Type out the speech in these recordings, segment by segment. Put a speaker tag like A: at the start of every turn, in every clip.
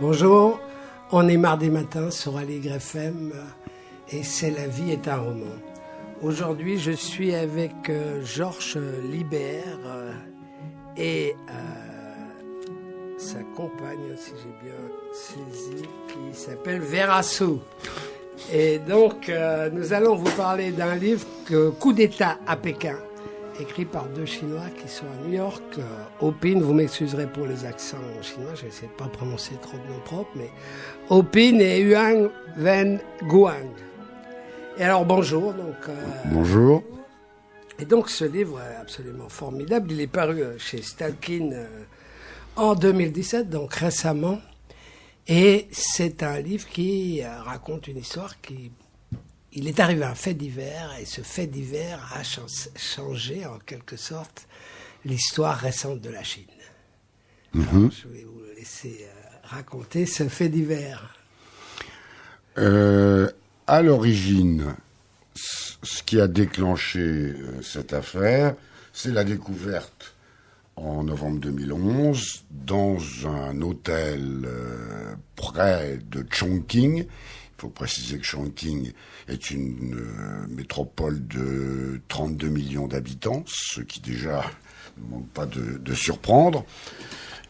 A: Bonjour, on est mardi matin sur Aligre FM et c'est La vie est un roman. Aujourd'hui, je suis avec Georges Libert et sa compagne, si j'ai bien saisi, qui s'appelle Vera Su. Et donc, nous allons vous parler d'un livre, Coup d'État à Pékin, écrit par deux Chinois qui sont à New York. Ho Pin, vous m'excuserez pour les accents chinois, je vais essayer de ne pas prononcer trop de noms propres, mais Ho Pin et Huang Wen Guang. Et alors, bonjour.
B: Bonjour.
A: Et donc, ce livre est absolument formidable. Il est paru chez Stalkin en 2017, donc récemment. Et c'est un livre qui raconte une histoire qui... Il est arrivé un fait divers, et ce fait divers a changé, en quelque sorte, l'histoire récente de la Chine. Alors, je vais vous laisser raconter ce fait divers.
B: À l'origine, ce qui a déclenché cette affaire, c'est la découverte en novembre 2011 dans un hôtel près de Chongqing. Il faut préciser que Chongqing est une métropole de 32 millions d'habitants, ce qui déjà ne manque pas de surprendre.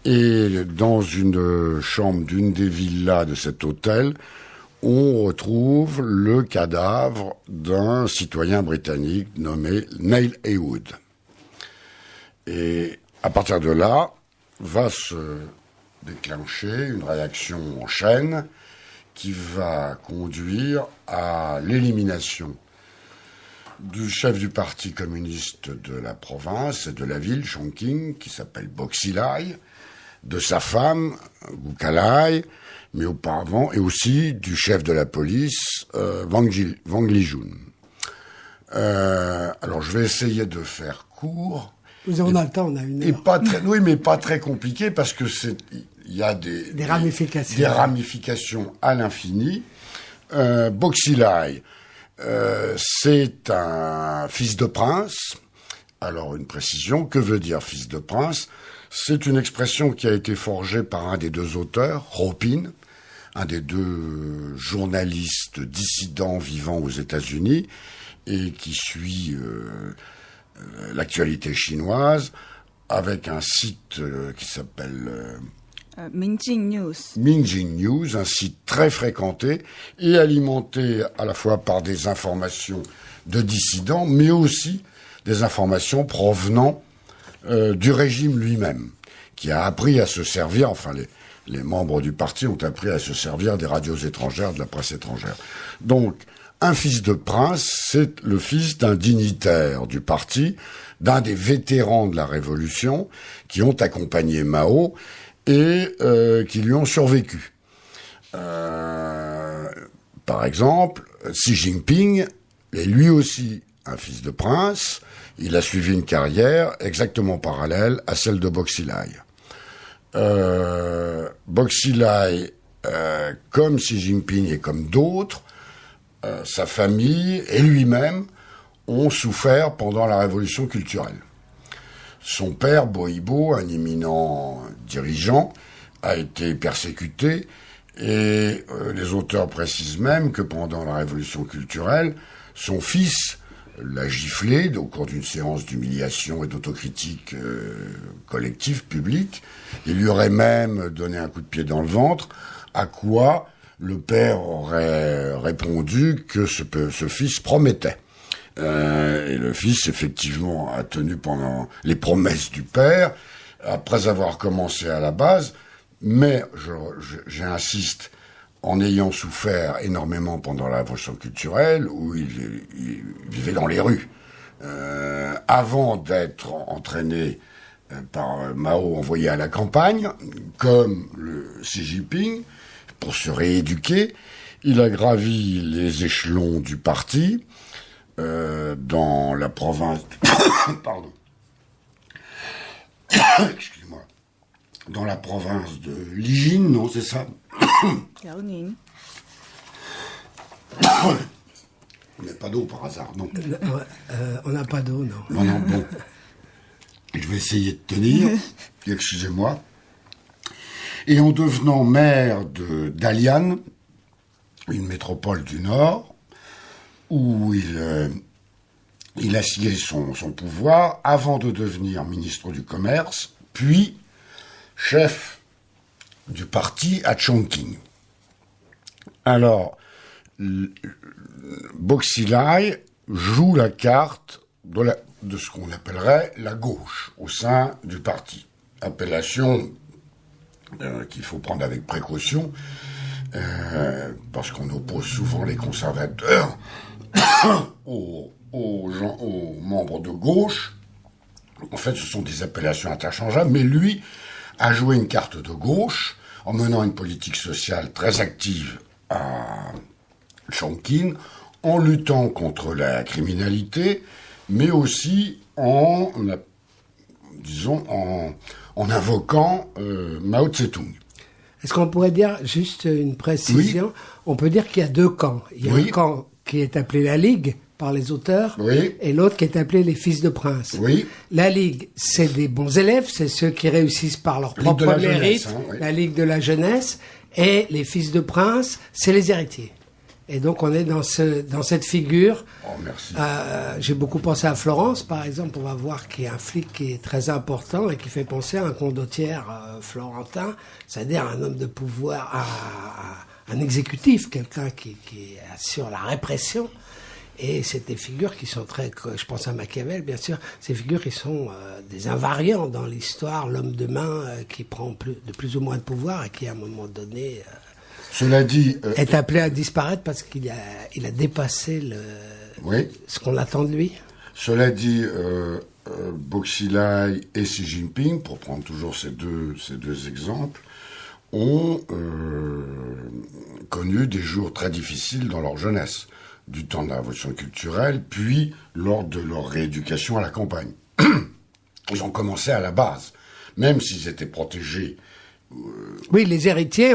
B: Et dans une chambre d'une des villas de cet hôtel, on retrouve le cadavre d'un citoyen britannique nommé Neil Heywood. Et à partir de là, va se déclencher une réaction en chaîne qui va conduire à l'élimination du chef du parti communiste de la province et de la ville, Chongqing, qui s'appelle Bo Xilai, de sa femme, Gu Kalai, mais auparavant, et aussi du chef de la police, Wang Lijun. Alors, je vais essayer de faire court.
A: On a le temps, on a une heure.
B: Et pas très, oui, mais pas très compliqué, parce que il y a des
A: ramifications.
B: Des ramifications à l'infini. Bo Xilai, c'est un fils de prince. Alors, une précision, que veut dire fils de prince? C'est une expression qui a été forgée par un des deux auteurs, Ho Pin, un des deux journalistes dissidents vivant aux États-Unis et qui suit l'actualité chinoise avec un site qui s'appelle
C: Mingjing News.
B: Mingjing News, un site très fréquenté et alimenté à la fois par des informations de dissidents, mais aussi des informations provenant du régime lui-même, qui a appris à se servir, enfin les membres du parti ont appris à se servir des radios étrangères, de la presse étrangère. Donc, un fils de prince, c'est le fils d'un dignitaire du parti, d'un des vétérans de la Révolution, qui ont accompagné Mao et qui lui ont survécu. Par exemple, Xi Jinping est lui aussi un fils de prince. Il a suivi une carrière exactement parallèle à celle de Bo Xilai. Bo Xilai, comme Xi Jinping et comme d'autres, sa famille et lui-même ont souffert pendant la révolution culturelle. Son père, Bo Yibo, un éminent dirigeant, a été persécuté et les auteurs précisent même que pendant la révolution culturelle, son fils l'a giflé au cours d'une séance d'humiliation et d'autocritique collective, publique. Il lui aurait même donné un coup de pied dans le ventre, à quoi le père aurait répondu que ce fils promettait. Et le fils, effectivement, a tenu pendant les promesses du père, après avoir commencé à la base, mais j'insiste, en ayant souffert énormément pendant la révolution culturelle, où il vivait dans les rues. Avant d'être entraîné par Mao, envoyé à la campagne, comme le Xi Jinping, pour se rééduquer, il a gravi les échelons du parti dans la province... Pardon. Excusez-moi. Dans la province de Lijin, non, c'est ça?
C: Liaoning.
B: On n'a pas d'eau par hasard, non?
A: On n'a pas d'eau, non.
B: Non, bon. Je vais essayer de tenir. Excusez-moi. Et en devenant maire de Dalian, une métropole du Nord, où il a scié son pouvoir avant de devenir ministre du Commerce, puis chef du parti à Chongqing. Alors, Boxilai joue la carte de ce qu'on appellerait la gauche au sein du parti. Appellation qu'il faut prendre avec précaution, parce qu'on oppose souvent les conservateurs aux membres de gauche. En fait, ce sont des appellations interchangeables, mais lui a joué une carte de gauche en menant une politique sociale très active à Chongqing, en luttant contre la criminalité, mais aussi en invoquant Mao Tse-tung.
A: Est-ce qu'on pourrait dire, juste une précision, oui. On peut dire qu'il y a deux camps. Il y a un camp qui est appelé la Ligue par les auteurs, et l'autre qui est appelé les Fils de Prince.
B: Oui.
A: La Ligue, c'est des bons élèves, c'est ceux qui réussissent par leur propre mérite, la Ligue de la jeunesse, et les Fils de Prince, c'est les héritiers. Et donc on est dans cette figure.
B: Oh, merci.
A: J'ai beaucoup pensé à Florence, par exemple. On va voir qu'il y a un flic qui est très important et qui fait penser à un condottiere florentin, c'est-à-dire un homme de pouvoir, un exécutif, quelqu'un qui assure la répression. Et c'est des figures qui sont je pense à Machiavel, bien sûr, ces figures qui sont des invariants dans l'histoire, l'homme de main qui prend de plus ou moins de pouvoir et qui, à un moment donné,
B: cela dit,
A: est appelé à disparaître parce qu'il a dépassé ce qu'on attend de lui.
B: Cela dit, Boxilai et Xi Jinping, pour prendre toujours ces deux exemples, ont connu des jours très difficiles dans leur jeunesse, du temps de la révolution culturelle, puis lors de leur rééducation à la campagne. Ils ont commencé à la base, même s'ils étaient protégés.
A: Oui, les héritiers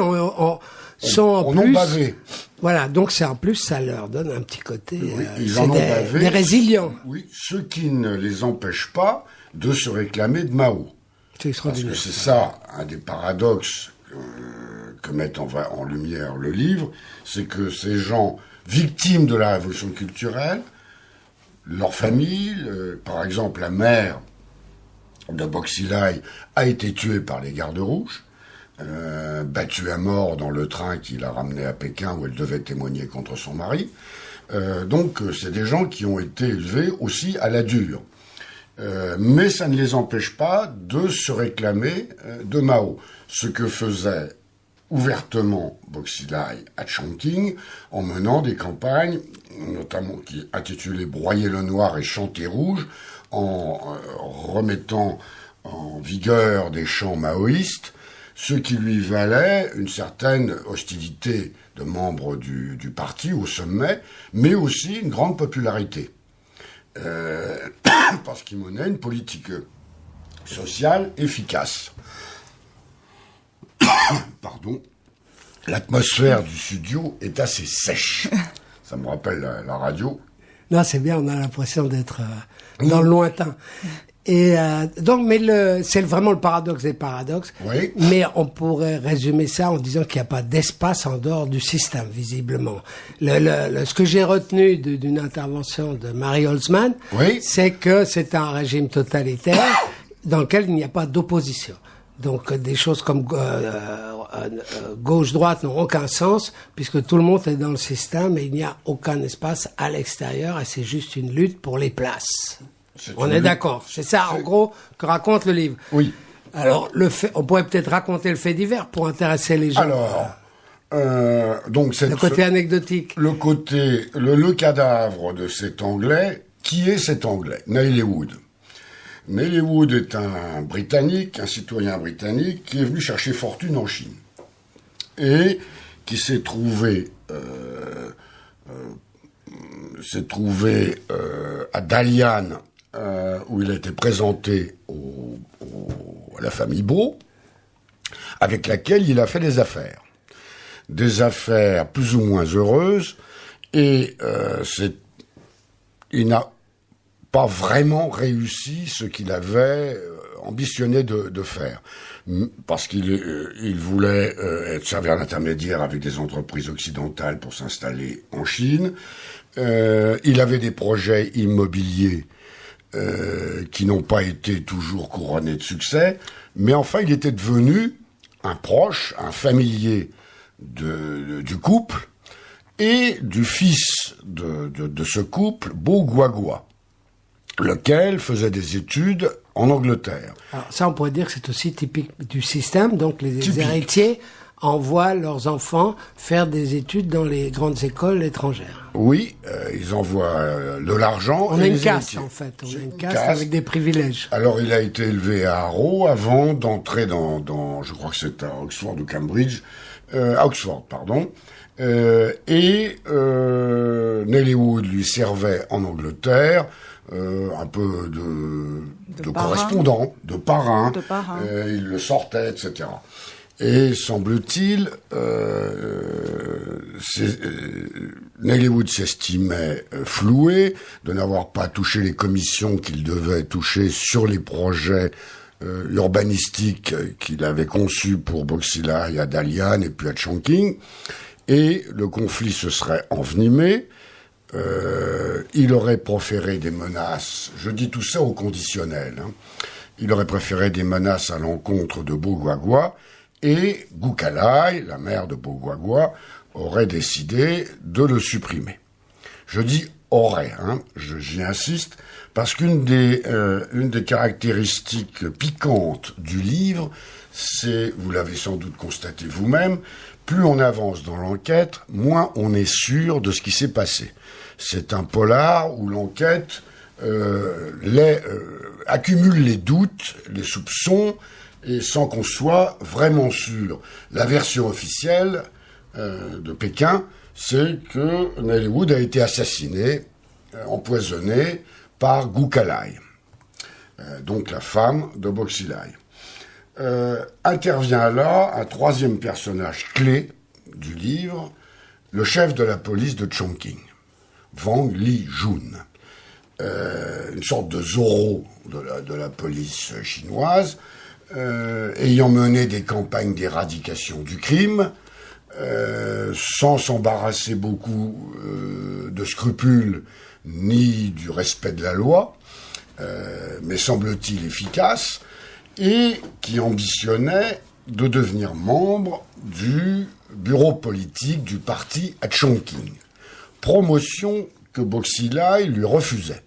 A: sont en plus
B: bavé.
A: Voilà, donc c'est en plus, ça leur donne un petit côté.
B: Ils en ont bavé.
A: Des résilients.
B: Oui, ce qui ne les empêche pas de se réclamer de Mao.
A: C'est extraordinaire.
B: Parce que c'est ça, un des paradoxes que met en lumière le livre, c'est que ces gens victimes de la révolution culturelle, leur famille, par exemple la mère de Boxilai a été tuée par les gardes rouges, battue à mort dans le train qui l'a ramenée à Pékin où elle devait témoigner contre son mari. Donc c'est des gens qui ont été élevés aussi à la dure. Mais ça ne les empêche pas de se réclamer de Mao. Ce que faisait ouvertement Boxilai à Chongqing en menant des campagnes, notamment qui intitulées Broyer le noir et chanter rouge, en remettant en vigueur des chants maoïstes, ce qui lui valait une certaine hostilité de membres du parti au sommet, mais aussi une grande popularité. Parce qu'il menait une politique sociale efficace. Pardon. L'atmosphère du studio est assez sèche. Ça me rappelle la radio.
A: Non, c'est bien, on a l'impression d'être dans le lointain. Et donc, mais c'est vraiment le paradoxe des paradoxes.
B: Oui.
A: Mais on pourrait résumer ça en disant qu'il n'y a pas d'espace en dehors du système, visiblement. Ce que j'ai retenu d'une intervention de Marie Holtzman, c'est que c'est un régime totalitaire dans lequel il n'y a pas d'opposition. Donc des choses comme gauche-droite n'ont aucun sens puisque tout le monde est dans le système et il n'y a aucun espace à l'extérieur et c'est juste une lutte pour les places. On est d'accord. C'est ça, en gros, que raconte le livre.
B: Oui.
A: Alors, on pourrait peut-être raconter le fait divers pour intéresser les gens.
B: Alors, donc
A: le côté anecdotique.
B: Le cadavre de cet Anglais. Qui est cet Anglais? Naylor Wood. Naylor Wood est un Britannique, un citoyen britannique qui est venu chercher fortune en Chine et qui s'est trouvé à Dalian, où il a été présenté à la famille Beau, avec laquelle il a fait des affaires. Des affaires plus ou moins heureuses, et il n'a pas vraiment réussi ce qu'il avait ambitionné de faire. Parce qu'il voulait servir d'intermédiaire avec des entreprises occidentales pour s'installer en Chine. Il avait des projets immobiliers qui n'ont pas été toujours couronnés de succès, mais enfin il était devenu un proche, un familier du couple et du fils de ce couple, Bo Guagua, lequel faisait des études en Angleterre.
A: Alors ça, on pourrait dire que c'est aussi typique du système. Donc les
B: Typique.
A: héritiers envoient leurs enfants faire des études dans les grandes écoles étrangères.
B: Oui, ils envoient de l'argent.
A: On
B: et
A: a une
B: les
A: caste,
B: héritiers.
A: en fait. On
B: C'est
A: a une
B: une
A: caste
B: caste.
A: avec des privilèges.
B: Alors, il a été élevé à Harrow avant d'entrer dans je crois que c'est à Oxford ou Cambridge, à Oxford, pardon. Nelly Wood lui servait en Angleterre, un peu de
C: parrain.
B: correspondant, de parrain.
C: De parrain.
B: Il le sortait, etc. Et semble-t-il, Nelly Wood s'estimait floué de n'avoir pas touché les commissions qu'il devait toucher sur les projets urbanistiques qu'il avait conçus pour Boxilai, à Dalian et puis à Chongqing. Et le conflit se serait envenimé. Il aurait proféré des menaces. Je dis tout ça au conditionnel. Hein. Il aurait préféré des menaces à l'encontre de Bo Guagua. Et Gukalai, la mère de Bo Guagua, aurait décidé de le supprimer. Je dis aurait, hein, j'y insiste, parce qu'une des caractéristiques piquantes du livre, c'est, vous l'avez sans doute constaté vous-même, plus on avance dans l'enquête, moins on est sûr de ce qui s'est passé. C'est un polar où l'enquête accumule les doutes, les soupçons, et sans qu'on soit vraiment sûr. La version officielle de Pékin, c'est que Nelly Wood a été assassiné, empoisonné par Gukalai, donc la femme de Boxilai. Intervient là un troisième personnage clé du livre, le chef de la police de Chongqing, Wang Lijun, une sorte de Zorro de la police chinoise, ayant mené des campagnes d'éradication du crime, sans s'embarrasser beaucoup de scrupules ni du respect de la loi, mais semble-t-il efficace, et qui ambitionnait de devenir membre du bureau politique du parti à Chongqing. Promotion que Boxilai lui refusait.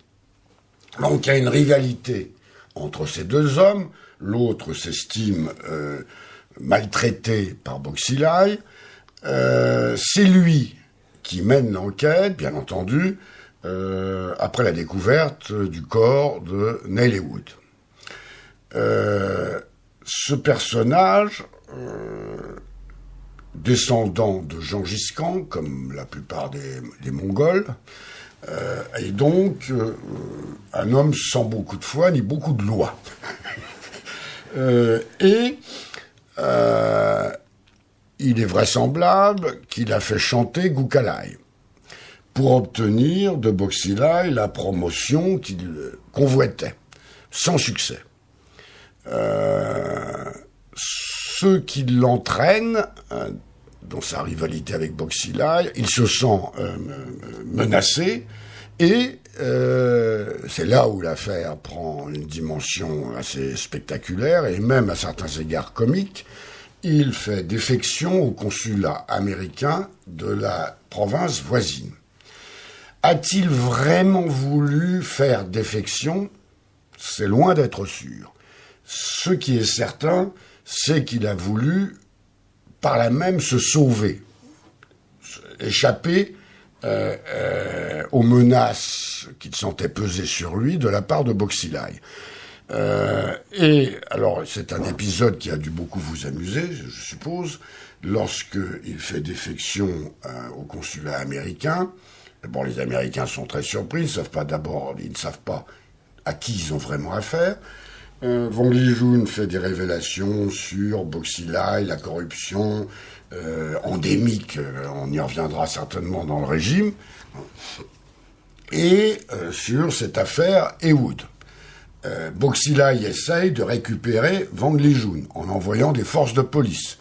B: Donc il y a une rivalité entre ces deux hommes. L'autre s'estime maltraité par Boxilai. C'est lui qui mène l'enquête, bien entendu, après la découverte du corps de Nelly Wood. Ce personnage, descendant de Gengis Khan, comme la plupart des Mongols, est donc un homme sans beaucoup de foi ni beaucoup de loi. Il est vraisemblable qu'il a fait chanter Gukalai pour obtenir de Boxilai la promotion qu'il convoitait, sans succès. Ceux qui l'entraînent, dans sa rivalité avec Boxilai, il se sent menacé, et c'est là où l'affaire prend une dimension assez spectaculaire et même à certains égards comique. Il fait défection au consulat américain de la province voisine. A-t-il vraiment voulu faire défection ? C'est loin d'être sûr. Ce qui est certain, c'est qu'il a voulu, par là même, se sauver, échapper aux menaces qu'il sentait peser sur lui de la part de Boxilai. Et alors, c'est un épisode qui a dû beaucoup vous amuser, je suppose, lorsqu'il fait défection au consulat américain. Bon, les Américains sont très surpris, ils ne savent pas à qui ils ont vraiment affaire. Wang Lijun fait des révélations sur Boxilai, la corruption endémique, on y reviendra certainement dans le régime. et sur cette affaire Ewood. Boxilai essaye de récupérer Wang Lijun en envoyant des forces de police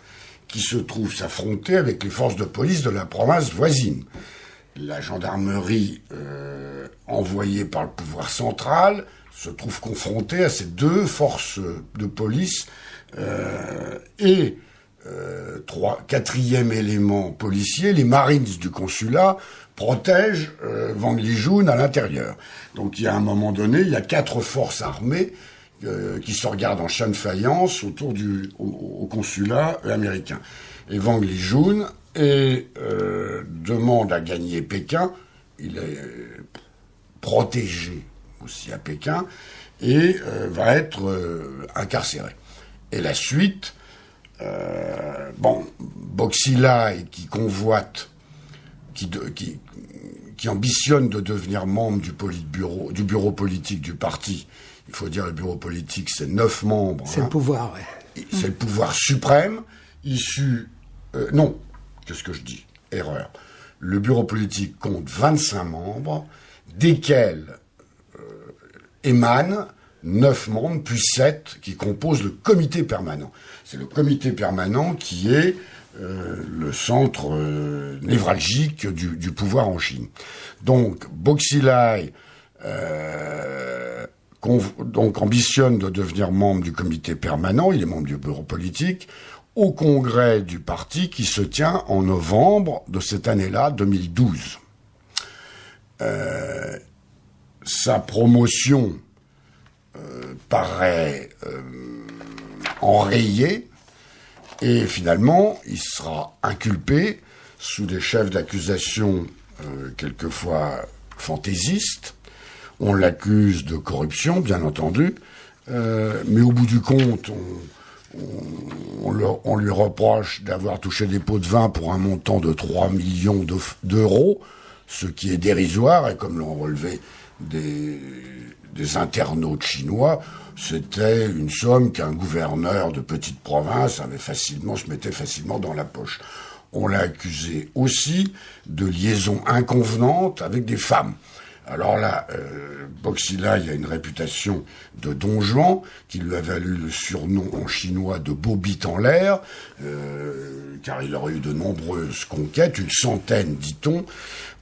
B: qui se trouvent s'affronter avec les forces de police de la province voisine. La gendarmerie envoyée par le pouvoir central se trouve confrontée à ces deux forces de police et quatrième élément policier, les Marines du consulat protègent Wang Lijun à l'intérieur. Donc il y a un moment donné, il y a 4 forces armées qui se regardent en chaîne de faïence autour au consulat américain. Et Wang Lijun demande à gagner Pékin. Il est protégé aussi à Pékin et va être incarcéré. Et la suite, Boxilai qui convoite, qui ambitionne de devenir membre du bureau politique du parti. Il faut dire le bureau politique, c'est 9 membres.
A: C'est le pouvoir, ouais.
B: C'est le pouvoir suprême, issu... non, qu'est-ce que je dis ? Erreur. Le bureau politique compte 25 membres, desquels émanent 9 membres, puis 7 qui composent le comité permanent. C'est le comité permanent qui est le centre névralgique du pouvoir en Chine. Donc, Boxilai ambitionne de devenir membre du comité permanent, il est membre du bureau politique, au congrès du parti qui se tient en novembre de cette année-là, 2012. Sa promotion paraît enrayée, et finalement, il sera inculpé sous des chefs d'accusation quelquefois fantaisistes. On l'accuse de corruption, bien entendu, mais au bout du compte, on lui reproche d'avoir touché des pots de vin pour un montant de 3 millions d'euros, ce qui est dérisoire, et comme l'ont relevé des internautes chinois, c'était une somme qu'un gouverneur de petite province se mettait facilement dans la poche. On l'a accusé aussi de liaison inconvenante avec des femmes. Alors là, Boxilai a une réputation de Don Juan, qui lui a valu le surnom en chinois de beau bite en l'air, car il aurait eu de nombreuses conquêtes, une centaine, dit-on,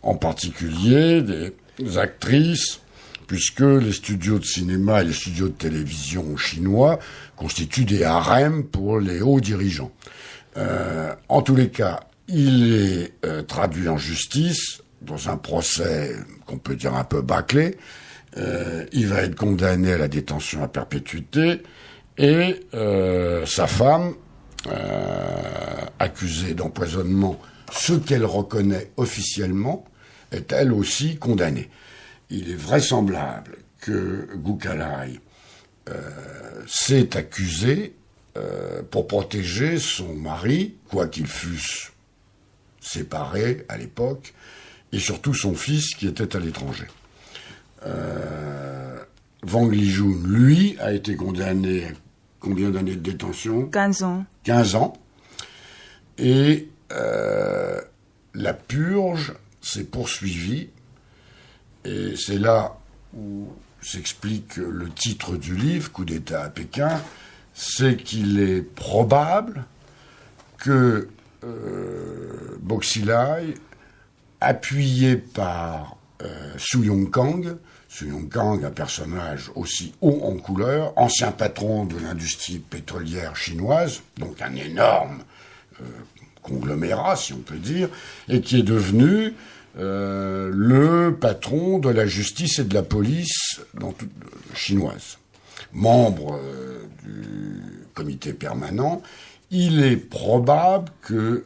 B: en particulier des actrices, puisque les studios de cinéma et les studios de télévision chinois constituent des harems pour les hauts dirigeants. En tous les cas, il est traduit en justice dans un procès qu'on peut dire un peu bâclé. Il va être condamné à la détention à perpétuité et sa femme, accusée d'empoisonnement, ce qu'elle reconnaît officiellement, est elle aussi condamnée. Il est vraisemblable que Gukalai s'est accusé pour protéger son mari, quoiqu'ils fussent séparés à l'époque, et surtout son fils qui était à l'étranger. Wang Lijun, lui, a été condamné à combien d'années de détention ?
C: 15 ans.
B: 15 ans. Et la purge s'est poursuivie. Et c'est là où s'explique le titre du livre, Coup d'État à Pékin, c'est qu'il est probable que Boxilai, appuyé par Su Yongkang, un personnage aussi haut en couleur, ancien patron de l'industrie pétrolière chinoise, donc un énorme conglomérat, si on peut dire, et qui est devenu le patron de la justice et de la police chinoise. Membre du comité permanent, il est probable que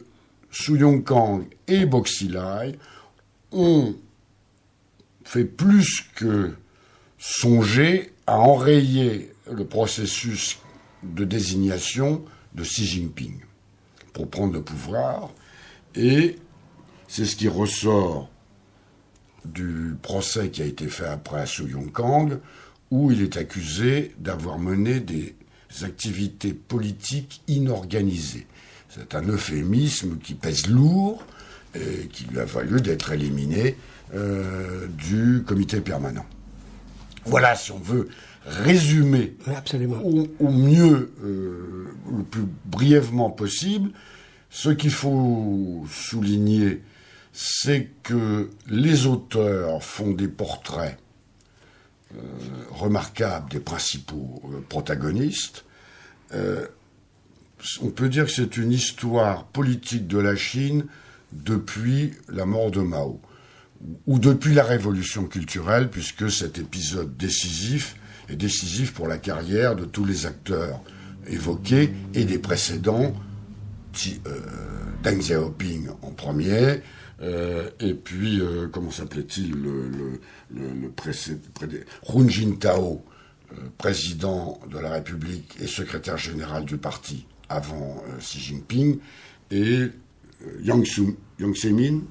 B: Su Yongkang et Boxilai ont fait plus que songer à enrayer le processus de désignation de Xi Jinping pour prendre le pouvoir, et c'est ce qui ressort du procès qui a été fait après à Su Yongkang, où il est accusé d'avoir mené des activités politiques inorganisées. C'est un euphémisme qui pèse lourd, et qui lui a valu d'être éliminé du comité permanent. Voilà, si on veut résumer
A: Absolument.
B: au mieux, le plus brièvement possible, ce qu'il faut souligner, c'est que les auteurs font des portraits remarquables des principaux protagonistes. On peut dire que c'est une histoire politique de la Chine depuis la mort de Mao, ou depuis la révolution culturelle, puisque cet épisode décisif est décisif pour la carrière de tous les acteurs évoqués et des précédents, Deng Xiaoping en premier, et puis, comment s'appelait-il, le précédent, Hu Jintao, président de la République et secrétaire général du parti avant Xi Jinping, et Jiang Zemin.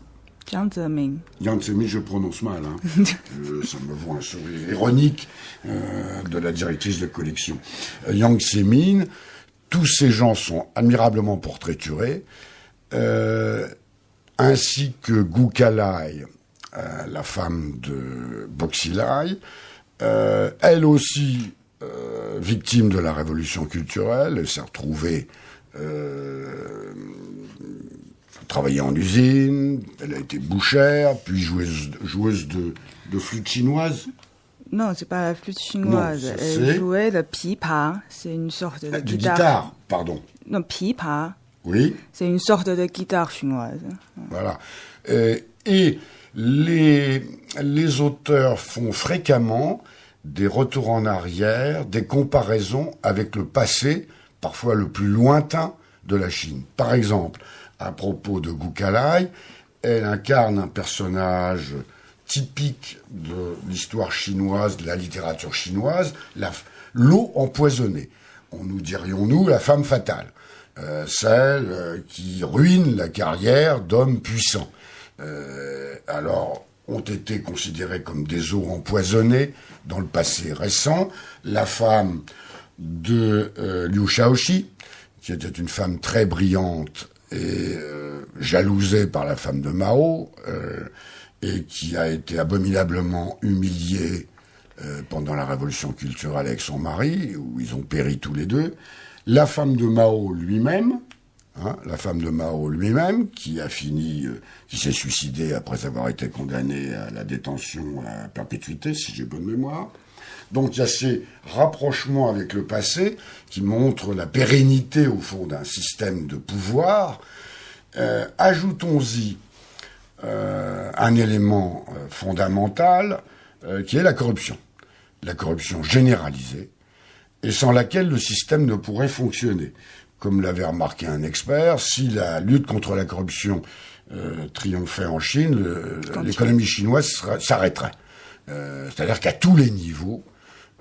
C: Jiang Zemin.
B: Jiang Zemin, je prononce mal, hein. Ça me voit un sourire ironique de la directrice de collection. Jiang Zemin, tous ces gens sont admirablement portraiturés, ainsi que Gu Kalai, la femme de Boxilai, elle aussi victime de la révolution culturelle. Elle s'est retrouvée travailler en usine, elle a été bouchère, puis joueuse de flûte chinoise.
C: Non, c'est pas la flûte chinoise.
B: Non,
C: Elle jouait le pipa. C'est une sorte de
B: Du
C: guitare.
B: guitare, pardon.
C: Non, pipa.
B: Oui.
C: C'est une sorte de guitare chinoise.
B: Voilà. Et les auteurs font fréquemment des retours en arrière, des comparaisons avec le passé, parfois le plus lointain de la Chine. Par exemple, à propos de Gu Kalai, elle incarne un personnage typique de l'histoire chinoise, de la littérature chinoise, l'eau empoisonnée. Nous dirions-nous la femme fatale, celle qui ruine la carrière d'hommes puissants. Alors, ont été considérées comme des eaux empoisonnées dans le passé récent. La femme de Liu Shaoxi, qui était une femme très brillante et jalousée par la femme de Mao, et qui a été abominablement humiliée pendant la révolution culturelle avec son mari, où ils ont péri tous les deux. La femme de Mao lui-même, qui a fini, qui s'est suicidée après avoir été condamnée à la détention à perpétuité, si j'ai bonne mémoire. Donc il y a ces rapprochements avec le passé qui montrent la pérennité, au fond, d'un système de pouvoir. Ajoutons-y un élément fondamental qui est la corruption généralisée, et sans laquelle le système ne pourrait fonctionner. Comme l'avait remarqué un expert, si la lutte contre la corruption triomphait en Chine, l'économie chinoise s'arrêterait. C'est-à-dire qu'à tous les niveaux,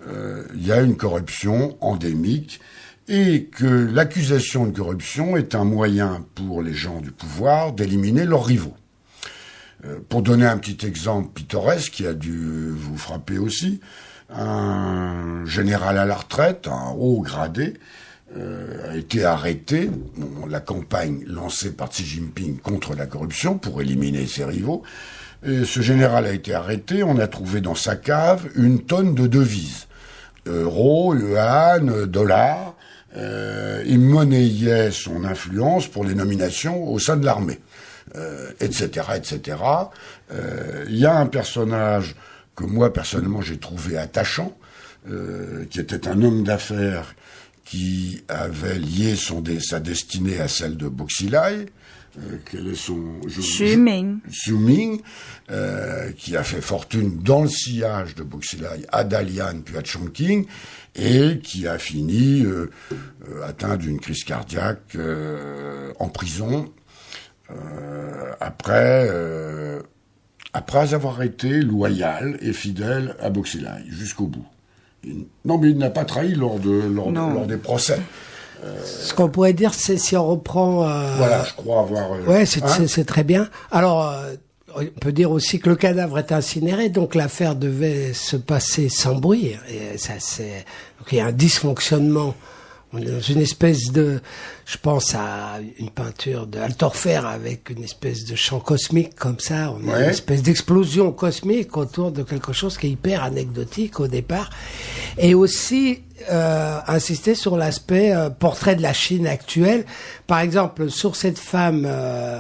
B: il y a une corruption endémique, et que l'accusation de corruption est un moyen pour les gens du pouvoir d'éliminer leurs rivaux. Pour donner un petit exemple pittoresque qui a dû vous frapper aussi, un général à la retraite, un haut gradé, a été arrêté. La campagne lancée par Xi Jinping contre la corruption pour éliminer ses rivaux. Et ce général a été arrêté. On a trouvé dans sa cave une tonne de devises. Euros, yuan, dollars. Il monnayait son influence pour les nominations au sein de l'armée. Etc., etc. Il y a un personnage que moi, personnellement, j'ai trouvé attachant, qui était un homme d'affaires qui avait lié sa destinée à celle de Boxilai. Quel est son...
C: Xu Ming.
B: Xu Ming, qui a fait fortune dans le sillage de Boxilai à Dalian puis à Chongqing, et qui a fini atteint d'une crise cardiaque en prison, après avoir été loyal et fidèle à Boxilai jusqu'au bout. Non, mais il n'a pas trahi lors des procès.
A: Ce qu'on pourrait dire, c'est, si on reprend...
B: Voilà, je crois avoir...
A: ouais, c'est très bien. Alors, on peut dire aussi que le cadavre est incinéré, donc l'affaire devait se passer sans bruit. Et ça, donc il y a un dysfonctionnement On est dans une espèce de, je pense à une peinture de Altorfer avec une espèce de champ cosmique comme ça. On a une espèce d'explosion cosmique autour de quelque chose qui est hyper anecdotique au départ. Et aussi insister sur l'aspect portrait de la Chine actuelle. Par exemple, sur cette femme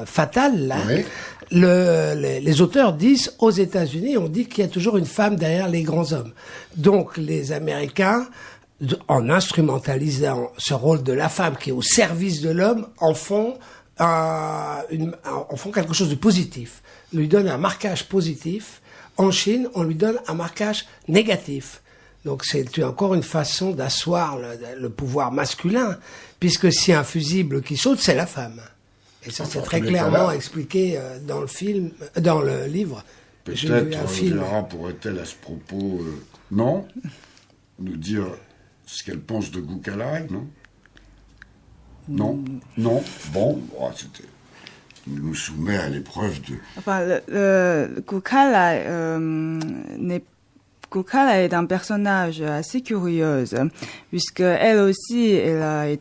A: fatale là. Oui. Les auteurs disent, aux États-Unis, on dit qu'il y a toujours une femme derrière les grands hommes. Donc les Américains, en instrumentalisant ce rôle de la femme qui est au service de l'homme, en font quelque chose de positif. Lui donnent un marquage positif. En Chine, on lui donne un marquage négatif. Donc c'est encore une façon d'asseoir le pouvoir masculin, puisque si un fusible qui saute, c'est la femme. Et ça, c'est très clairement expliqué dans le film, dans le livre.
B: Peut-être Vera pourrait-elle à ce propos, non, nous dire ce qu'elle pense de Gucalai, non? Non, non. Bon, il nous soumet à l'épreuve de.
C: Enfin, le Gucalai est un personnage assez curieux, puisque elle aussi, elle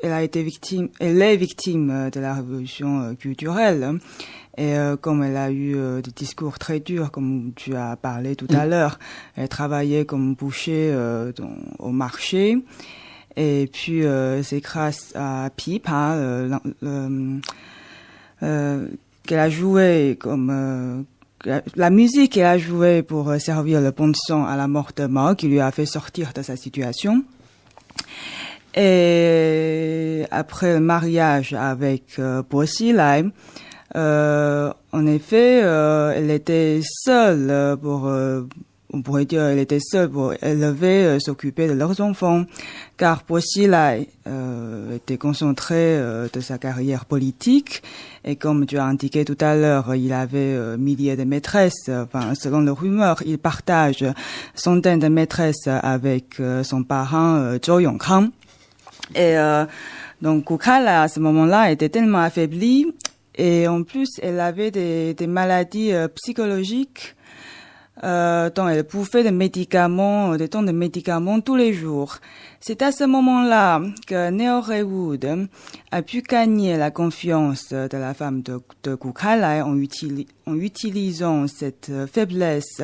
C: est victime de la révolution culturelle. Et comme elle a eu des discours très durs, comme tu as parlé tout à l'heure, elle travaillait comme boucher au marché. Et puis c'est grâce à Pipa qu'elle a joué comme la musique qu'elle a jouée pour servir le bon sang à la mort de Mao, qui lui a fait sortir de sa situation. Et après le mariage avec Bo Xilai, en effet, elle était seule on pourrait dire elle était seule pour élever, s'occuper de leurs enfants, car Bo Xilai était concentré de sa carrière politique, et comme tu as indiqué tout à l'heure, il avait milliers de maîtresses. Enfin, selon les rumeurs, il partage centaines de maîtresses avec son parrain Zhou Yongkang. Et donc Gucalai à ce moment-là était tellement affaiblie. Et en plus, elle avait des maladies psychologiques dont elle bouffait des tonnes de médicaments tous les jours. C'est à ce moment-là que Neo Heywood a pu gagner la confiance de la femme de Gucalai en utilisant cette faiblesse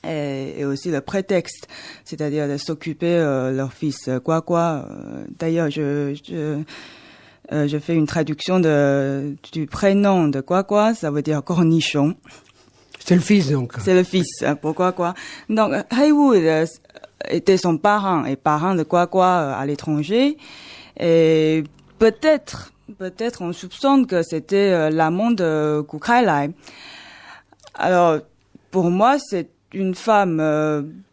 C: et aussi le prétexte, c'est-à-dire de s'occuper leur fils Guagua. D'ailleurs, je fais une traduction du prénom de Guagua, ça veut dire cornichon.
A: C'est le fils, donc.
C: C'est le fils, pour Guagua. Donc, Heywood était son parrain et parrain de Guagua à l'étranger. Et peut-être on soupçonne que c'était l'amant de Gucalai. Alors, pour moi, c'est une femme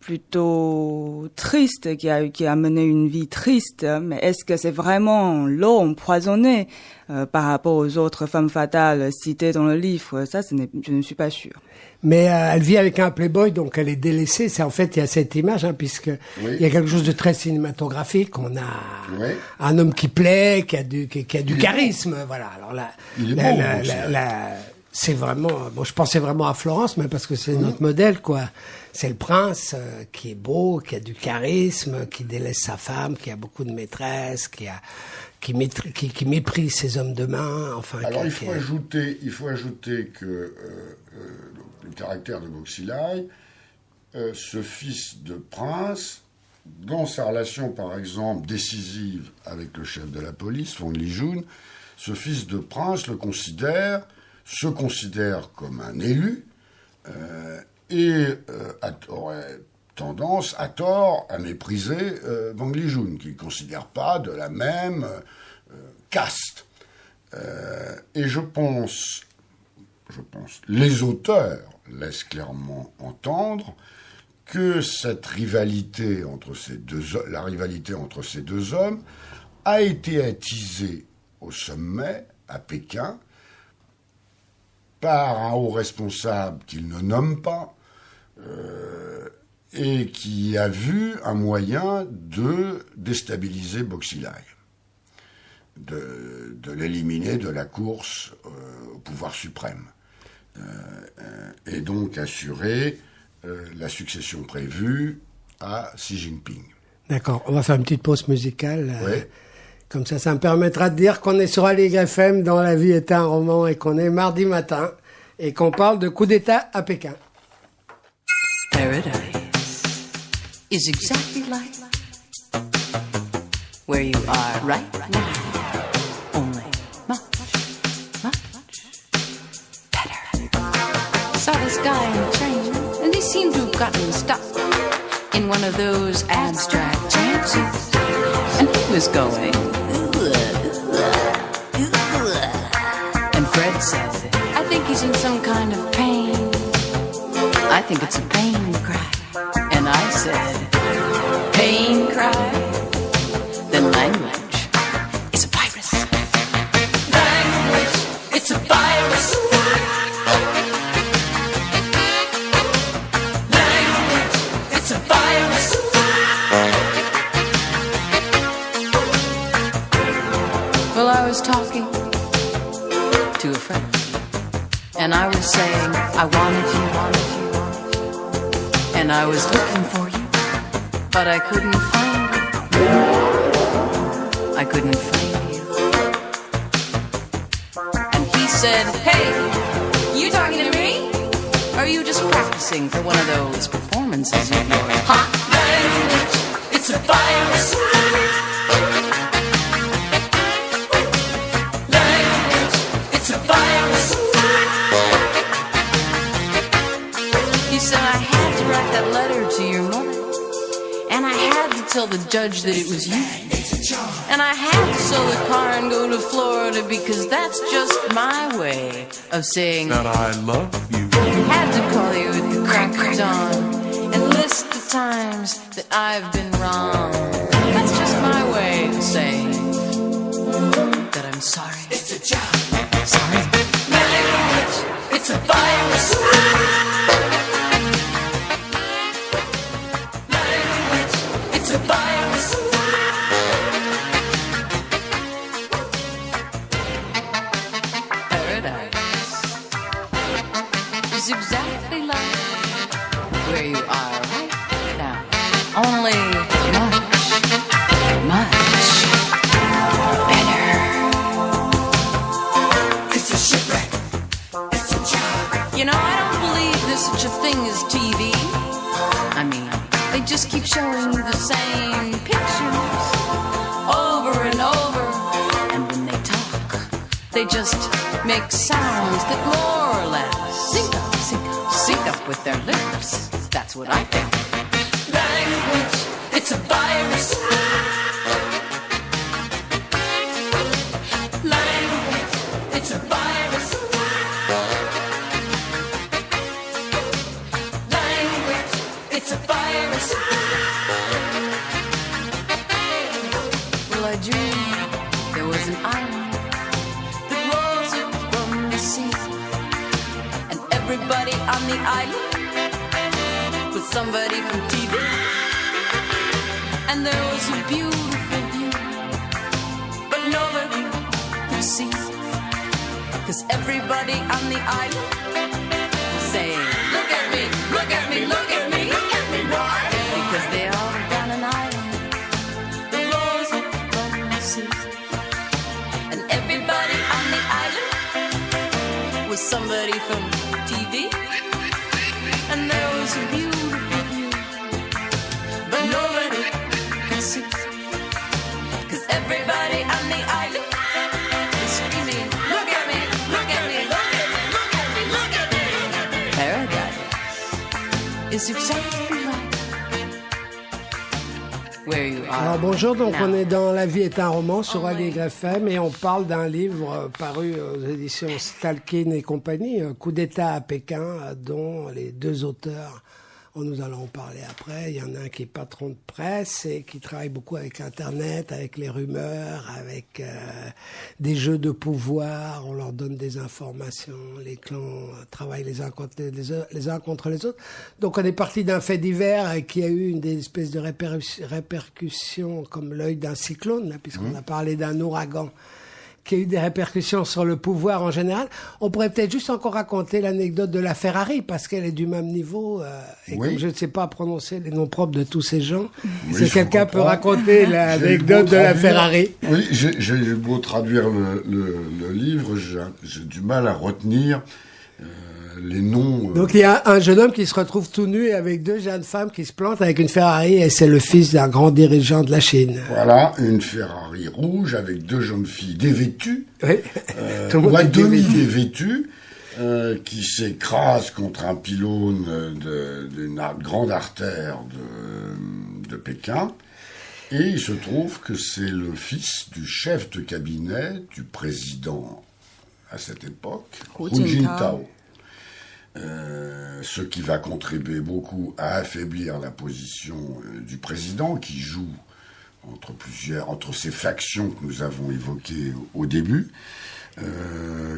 C: plutôt triste, qui a mené une vie triste, mais est-ce que c'est vraiment l'eau empoisonnée par rapport aux autres femmes fatales citées dans le livre? Ça, je ne suis pas sûre.
A: Mais elle vit avec un playboy, donc elle est délaissée. C'est en fait, il y a cette image, puisque il y a quelque chose de très cinématographique. On a un homme qui plaît, qui a du charisme. Voilà. Alors là, c'est vraiment, je pensais vraiment à Florence, mais parce que c'est notre modèle, quoi. C'est le prince qui est beau, qui a du charisme, qui délaisse sa femme, qui a beaucoup de maîtresses, qui méprise ses hommes de main. Enfin.
B: Alors il faut ajouter que le caractère de Bo Xilai, ce fils de prince, dans sa relation par exemple décisive avec le chef de la police, Fong Lijun, ce fils de prince se considère comme un élu et aurait tendance, à tort, à mépriser Wang Lijun, qu'il ne considère pas de la même caste. Et je pense, les auteurs laissent clairement entendre que cette rivalité entre ces deux hommes a été attisée au sommet, à Pékin, par un haut responsable qu'il ne nomme pas, et qui a vu un moyen de déstabiliser Bo Xilai, de l'éliminer de la course au pouvoir suprême, et donc assurer la succession prévue à Xi Jinping.
A: D'accord, on va faire une petite pause musicale.
B: Oui.
A: Comme ça me permettra de dire qu'on est sur Aligre FM dans La vie est un roman et qu'on est mardi matin et qu'on parle de coup d'État à Pékin.
D: Paradise is exactly like where you are right now, only much better. Saw this guy in the train, and he seemed to have gotten stuck in one of those abstract chances, and he was going, and Fred said, I think he's in some kind of pain. I think it's a pain cry. And I said, pain cry? Then language is a virus. Language, it's a virus. Language, it's a virus. Well, I was talking to a friend, and I was saying, I wanted you. And I was looking for you, but I couldn't find you. I couldn't find you. And he said, hey, you talking to me? Or are you just practicing for one of those performances of yours? Hot language, it's a virus. Language, it's a virus. He said, I had to write that letter to your mother, and I had to tell the judge that it was you, and I had to sell the car and go to Florida because that's just my way of saying
E: that I love you.
D: Had to call you at the crack of dawn and list the times that I've been wrong. That's just my way of saying that I'm sorry. It's a job. Sorry. Language, it's a virus. It's a virus. Paradise is exactly like where you are right now. Only much better. It's a shipwreck. It's a job. You know, I don't believe there's such a thing as TV. I mean, they just keep showing you the same pictures over and over. And when they talk, they just make sounds that more or less sync up with their lips. That's what I think. Language, it's a virus. Language, it's a virus. Language, it's a virus. Well, I dreamed there was an island that rose up from the sea, and everybody on the island was somebody from TV, and there was a beautiful view, but nobody could see, 'cause everybody on the island was saying, look at me, look at me, look at me, look at me, boy, because they all got an island that rose up from the sea, and everybody on the island was somebody from TV, and there was a beautiful view, but nobody could see, 'cause everybody on the island was screaming, look at me, look at me, look at me, look at me, look at me. Paradise is exactly like where you are.
A: Alors bonjour, donc
D: now.
A: on est dans La vie est un roman sur Aligre FM et on parle d'un livre paru aux éditions Stalkin et compagnie, Coup d'État à Pékin, dont les deux auteurs, nous allons en parler après. Il y en a un qui est patron de presse et qui travaille beaucoup avec Internet, avec les rumeurs, avec des jeux de pouvoir. On leur donne des informations. Les clans travaillent les uns contre les autres. Donc on est parti d'un fait divers qui a eu une des espèces de répercussions comme l'œil d'un cyclone, là, puisqu'on a parlé d'un ouragan qui a eu des répercussions sur le pouvoir en général. On pourrait peut-être juste encore raconter l'anecdote de la Ferrari, parce qu'elle est du même niveau. Et
B: Oui.
A: comme je ne sais pas prononcer les noms propres de tous ces gens,
B: Oui,
A: si
B: je
A: quelqu'un peut
B: comprends.
A: raconter
B: J'ai
A: l'anecdote
B: beau
A: de la
B: traduire-
A: Ferrari.
B: Oui, j'ai beau traduire le livre, j'ai du mal à retenir les noms.
A: Donc il y a un jeune homme qui se retrouve tout nu avec deux jeunes femmes qui se plantent avec une Ferrari, et c'est le fils d'un grand dirigeant de la Chine.
B: Voilà, une Ferrari rouge avec deux jeunes filles dévêtues,
A: Oui. Tout le monde
B: ou à
A: est
B: demi
A: dévêtu.
B: dévêtues, qui s'écrasent contre un pylône d'une grande artère de Pékin. Et il se trouve que c'est le fils du chef de cabinet du président à cette époque,
C: Hu
B: Hu
C: Jintao.
B: Jintao. Ce qui va contribuer beaucoup à affaiblir la position du président, qui joue entre ces factions que nous avons évoquées au début.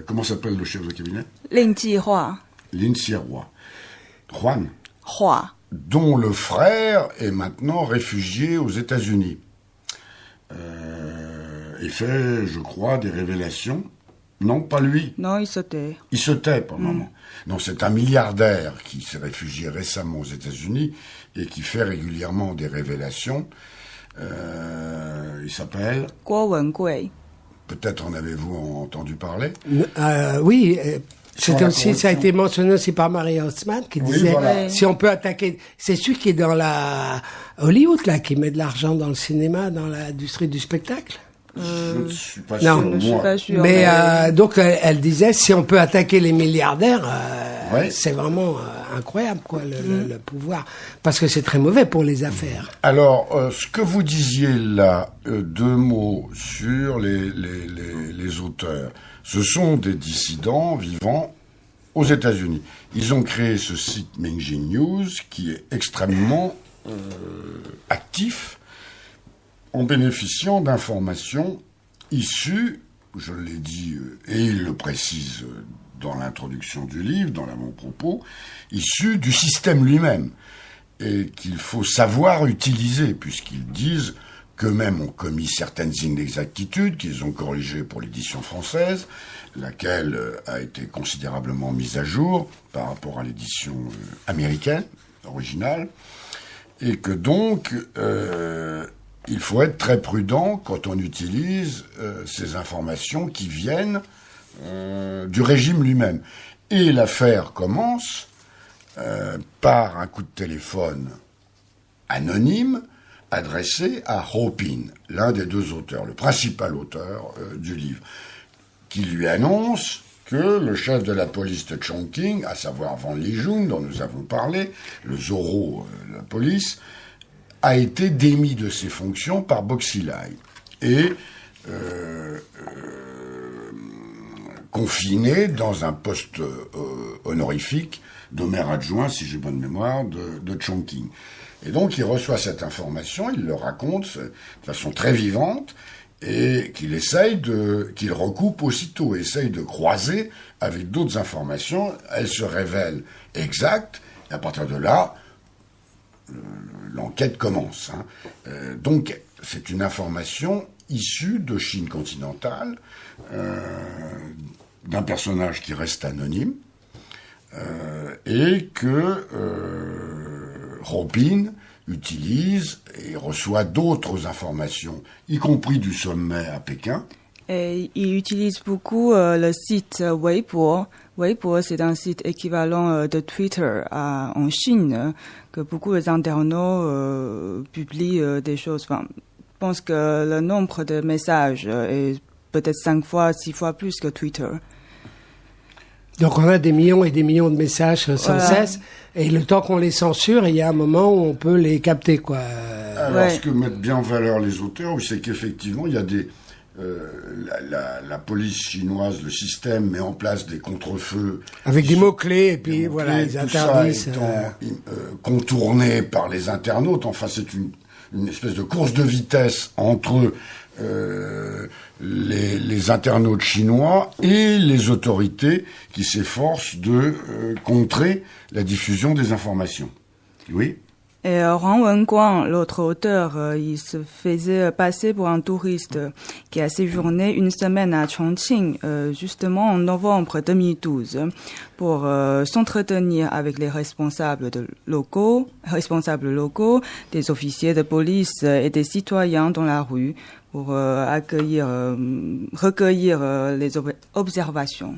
B: Comment s'appelle le chef de cabinet?
C: 令计划
B: Lin Xierhua. Juan,
C: 化
B: dont le frère est maintenant réfugié aux États-Unis. Il fait, je crois, des révélations. Non, pas lui.
C: non, il se tait.
B: Il se tait pour le moment. Non, c'est un milliardaire qui s'est réfugié récemment aux États-Unis et qui fait régulièrement des révélations. Il s'appelle,
C: 郭文贵
B: peut-être en avez-vous entendu parler.
A: Oui,
B: Sur
A: c'était
B: la
A: aussi, ça a
B: corruption.
A: été mentionné aussi par Maria Haussmann, qui
B: Oui,
A: disait,
B: voilà.
A: si on peut attaquer, c'est celui qui est dans la Hollywood, là, qui met de l'argent dans le cinéma, dans l'industrie du spectacle.
B: Je ne suis pas
A: non.
B: sûr,
C: Je ne suis
B: moi.
C: pas sûre.
A: Mais donc elle disait, si on peut attaquer les milliardaires,
B: Ouais.
A: c'est vraiment incroyable, quoi, le pouvoir, parce que c'est très mauvais pour les affaires.
B: Alors, ce que vous disiez là, deux mots sur les auteurs. Ce sont des dissidents vivant aux États-Unis. Ils ont créé ce site Mingjin News qui est extrêmement actif en bénéficiant d'informations issues, je l'ai dit, et il le précise dans l'introduction du livre, dans l'avant-propos, issues du système lui-même, et qu'il faut savoir utiliser, puisqu'ils disent qu'eux-mêmes ont commis certaines inexactitudes, qu'ils ont corrigées pour l'édition française, laquelle a été considérablement mise à jour par rapport à l'édition américaine, originale, et que donc il faut être très prudent quand on utilise ces informations qui viennent du régime lui-même. Et l'affaire commence par un coup de téléphone anonyme adressé à Ho Pin, l'un des deux auteurs, le principal auteur du livre, qui lui annonce que le chef de la police de Chongqing, à savoir Wang Lijun, dont nous avons parlé, le Zorro de la police, a été démis de ses fonctions par Boxilai et confiné dans un poste honorifique de maire adjoint, si j'ai bonne mémoire, de Chongqing. Et donc il reçoit cette information, il le raconte de façon très vivante, et qu'il recoupe aussitôt, essaye de croiser avec d'autres informations. Elle se révèle exacte, et à partir de là, l'enquête commence. Donc c'est une information issue de Chine continentale, d'un personnage qui reste anonyme, et que Robin utilise et reçoit d'autres informations, y compris du sommet à Pékin.
C: Et il utilise beaucoup le site Weibo. Weibo, c'est un site équivalent de Twitter en Chine, que beaucoup d'internautes publient des choses. Enfin, je pense que le nombre de messages est peut-être 5 fois, 6 fois plus que Twitter.
A: Donc on a des millions et des millions de messages sans
C: Voilà.
A: cesse, et le temps qu'on les censure, il y a un moment où on peut les capter, quoi.
B: Alors,
C: Ouais.
B: ce que mettent bien en valeur les auteurs, c'est qu'effectivement, il y a des... la police chinoise, le système met en place des contre-feux.
A: Avec des mots-clés, et puis
B: Des
A: voilà,
B: mots-clés,
A: ils
B: tout ça
A: interdisent.
B: étant contourné par les internautes. Enfin, c'est une espèce de course de vitesse entre les internautes chinois et les autorités qui s'efforcent de contrer la diffusion des informations. Oui.
C: Et Huang Wenguang, l'autre auteur, il se faisait passer pour un touriste qui a séjourné une semaine à Chongqing, justement en novembre 2012, pour s'entretenir avec les responsables locaux, des officiers de police et des citoyens dans la rue, pour recueillir les observations.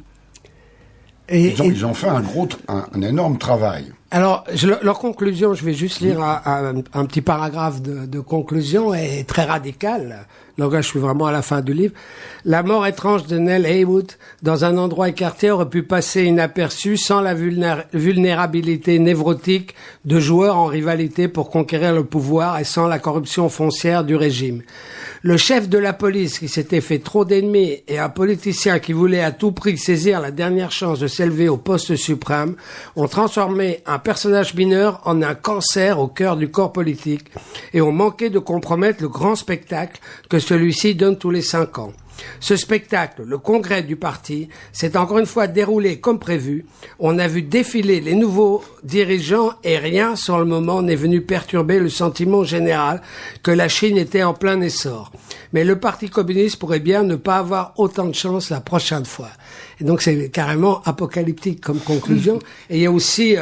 B: Ils ont fait un énorme travail.
A: Alors, leur conclusion, je vais juste lire un petit paragraphe de conclusion, est très radical. Donc là, je suis vraiment à la fin du livre. La mort étrange de Nell Heywood, dans un endroit écarté, aurait pu passer inaperçue sans la vulnérabilité névrotique de joueurs en rivalité pour conquérir le pouvoir et sans la corruption foncière du régime. Le chef de la police qui s'était fait trop d'ennemis et un politicien qui voulait à tout prix saisir la dernière chance de s'élever au poste suprême ont transformé un personnage mineur en un cancer au cœur du corps politique et ont manqué de compromettre le grand spectacle que celui-ci donne tous les 5 ans. Ce spectacle, le congrès du parti, s'est encore une fois déroulé comme prévu. On a vu défiler les nouveaux dirigeants et rien, sur le moment, n'est venu perturber le sentiment général que la Chine était en plein essor. Mais le Parti communiste pourrait bien ne pas avoir autant de chance la prochaine fois. Et donc c'est carrément apocalyptique comme conclusion. Et il y a aussi...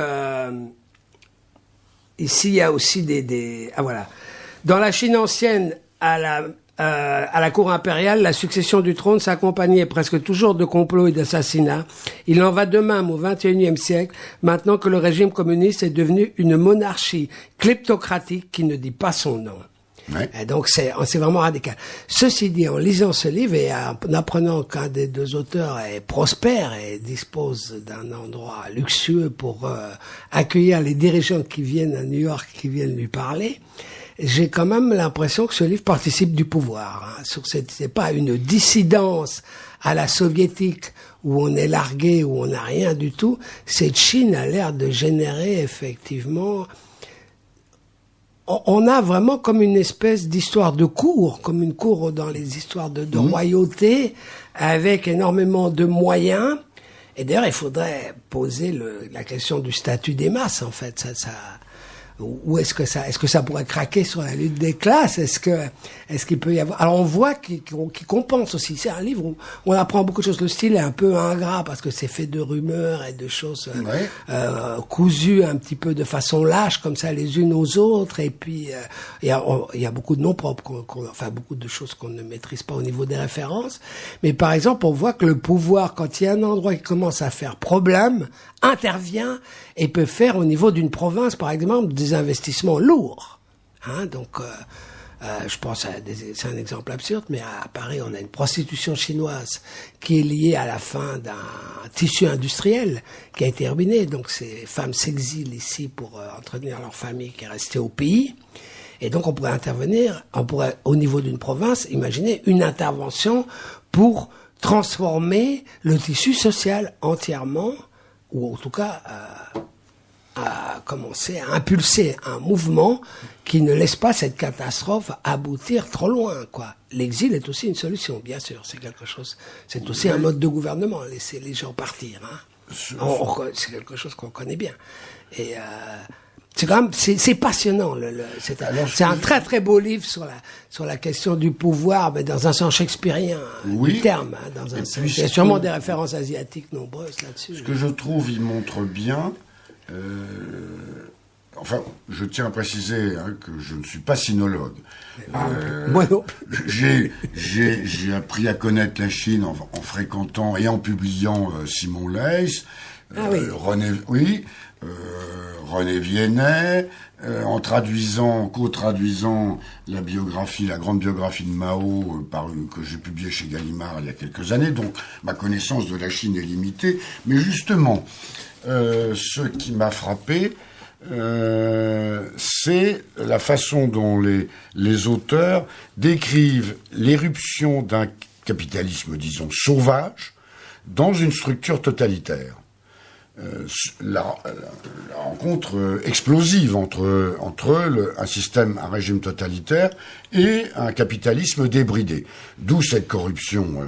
A: ici, il y a aussi voilà. Dans la Chine ancienne, à la cour impériale, la succession du trône s'accompagnait presque toujours de complots et d'assassinats. Il en va de même au XXIe siècle, maintenant que le régime communiste est devenu une monarchie kleptocratique qui ne dit pas son nom.
B: Ouais.
A: Et donc c'est vraiment radical. Ceci dit, en lisant ce livre et en apprenant qu'un des deux auteurs est prospère et dispose d'un endroit luxueux pour accueillir les dirigeants qui viennent à New York, qui viennent lui parler, j'ai quand même l'impression que ce livre participe du pouvoir. C'est pas une dissidence à la soviétique où on est largué, où on n'a rien du tout. Cette Chine a l'air de générer effectivement... On a vraiment comme une espèce d'histoire de cour, comme une cour dans les histoires de royauté, avec énormément de moyens. Et d'ailleurs, il faudrait poser la question du statut des masses, en fait. Où est-ce que ça pourrait craquer sur la lutte des classes? Est-ce qu'il peut y avoir... Alors on voit qu'il compense aussi. C'est un livre où on apprend beaucoup de choses. Le style est un peu ingrat parce que c'est fait de rumeurs et de choses cousues un petit peu de façon lâche comme ça les unes aux autres. Et puis il y a beaucoup de noms propres, enfin beaucoup de choses qu'on ne maîtrise pas au niveau des références. Mais par exemple, on voit que le pouvoir, quand il y a un endroit qui commence à faire problème, intervient et peut faire au niveau d'une province, par exemple, des investissements lourds. Donc, je pense c'est un exemple absurde, mais à Paris, on a une prostitution chinoise qui est liée à la fin d'un tissu industriel qui a été ruiné. Donc, ces femmes s'exilent ici pour entretenir leur famille qui est restée au pays. Et donc, on pourrait, au niveau d'une province, imaginer une intervention pour transformer le tissu social entièrement, ou en tout cas à commencer à impulser un mouvement qui ne laisse pas cette catastrophe aboutir trop loin, quoi. L'exil est aussi une solution, bien sûr, c'est quelque chose, c'est aussi un mode de gouvernement, laisser les gens partir, c'est quelque chose qu'on connaît bien. Et c'est quand même, c'est passionnant. C'est un très très beau livre sur la question du pouvoir, mais dans un sens shakespearien du terme. Dans un sens. Il y a sûrement des références asiatiques nombreuses là-dessus.
B: Ce que je trouve, il montre bien. Enfin, je tiens à préciser que je ne suis pas sinologue.
A: Moi non.
B: J'ai appris à connaître la Chine en fréquentant et en publiant Simon Leys, René Viennet, en co-traduisant la grande biographie de Mao que j'ai publiée chez Gallimard il y a quelques années. Donc ma connaissance de la Chine est limitée. Mais justement, ce qui m'a frappé, c'est la façon dont les auteurs décrivent l'éruption d'un capitalisme, disons, sauvage, dans une structure totalitaire. La rencontre explosive entre un régime totalitaire et un capitalisme débridé. D'où cette corruption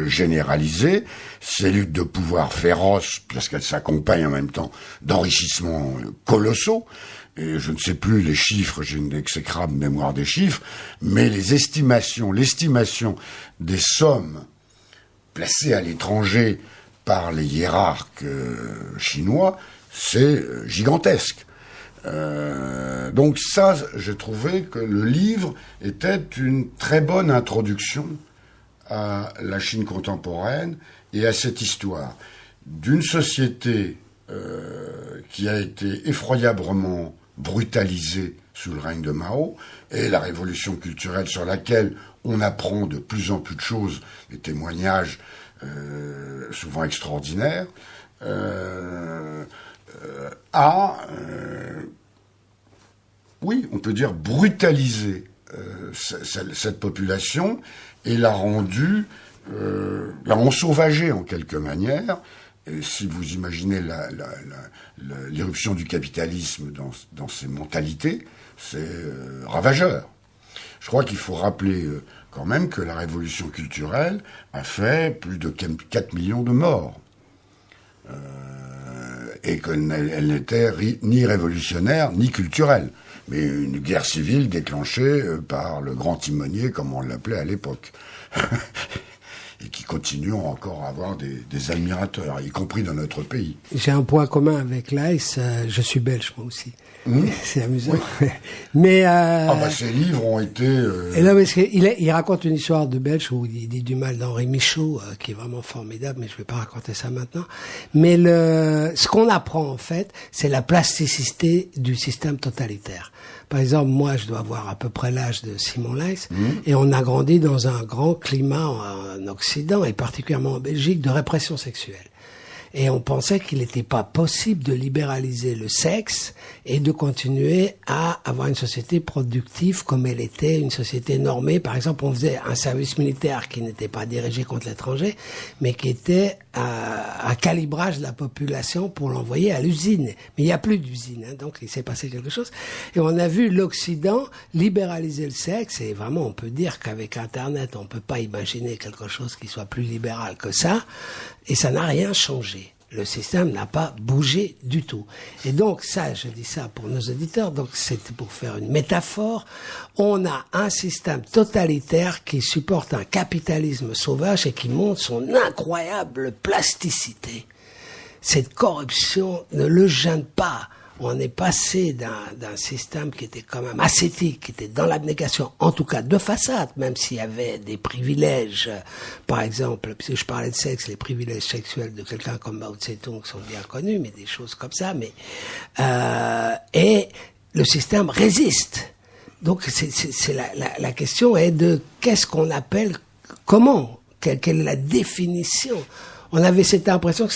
B: généralisée, ces luttes de pouvoir féroces, parce qu'elles s'accompagnent en même temps d'enrichissements colossaux, et je ne sais plus les chiffres, j'ai une exécrable mémoire des chiffres, mais l'estimation des sommes placées à l'étranger par les hiérarques chinois, c'est gigantesque. Donc ça, j'ai trouvé que le livre était une très bonne introduction à la Chine contemporaine et à cette histoire d'une société qui a été effroyablement brutalisée sous le règne de Mao, et la révolution culturelle sur laquelle on apprend de plus en plus de choses, des témoignages souvent extraordinaires, oui, on peut dire brutaliser cette population et l'a rendue, l'a ensauvagée en quelque manière. Et si vous imaginez l'irruption du capitalisme dans ses mentalités, c'est ravageur. Je crois qu'il faut rappeler quand même que la révolution culturelle a fait plus de 4 millions de morts. Et qu'elle n'était ni révolutionnaire, ni culturelle, mais une guerre civile déclenchée par le grand timonier, comme on l'appelait à l'époque. Et qui continuent encore à avoir des admirateurs, y compris dans notre pays.
A: J'ai un point commun avec Leys, je suis belge moi aussi. C'est amusant. Oui. Mais
B: ces livres ont été...
A: Et là, parce il raconte une histoire de Belge où il dit du mal d'Henri Michaud, qui est vraiment formidable, mais je vais pas raconter ça maintenant. Mais ce qu'on apprend en fait, c'est la plasticité du système totalitaire. Par exemple, moi, je dois avoir à peu près l'âge de Simon Leys, et on a grandi dans un grand climat en Occident, et particulièrement en Belgique, de répression sexuelle. Et on pensait qu'il n'était pas possible de libéraliser le sexe et de continuer à avoir une société productive comme elle était, une société normée. Par exemple, on faisait un service militaire qui n'était pas dirigé contre l'étranger, mais qui était un calibrage de la population pour l'envoyer à l'usine. Mais il n'y a plus d'usine, hein, donc il s'est passé quelque chose. Et on a vu l'Occident libéraliser le sexe, et vraiment on peut dire qu'avec Internet, on peut pas imaginer quelque chose qui soit plus libéral que ça, et ça n'a rien changé. Le système n'a pas bougé du tout. Et donc ça, je dis ça pour nos auditeurs, donc c'est pour faire une métaphore. On a un système totalitaire qui supporte un capitalisme sauvage et qui montre son incroyable plasticité. Cette corruption ne le gêne pas. On est passé d'un système qui était quand même ascétique, qui était dans l'abnégation, en tout cas de façade, même s'il y avait des privilèges, par exemple, puisque je parlais de sexe, les privilèges sexuels de quelqu'un comme Mao Tse-tung sont bien connus, mais des choses comme ça, et le système résiste. Donc la question est de qu'est-ce qu'on appelle, comment, quelle est la définition. On avait cette impression que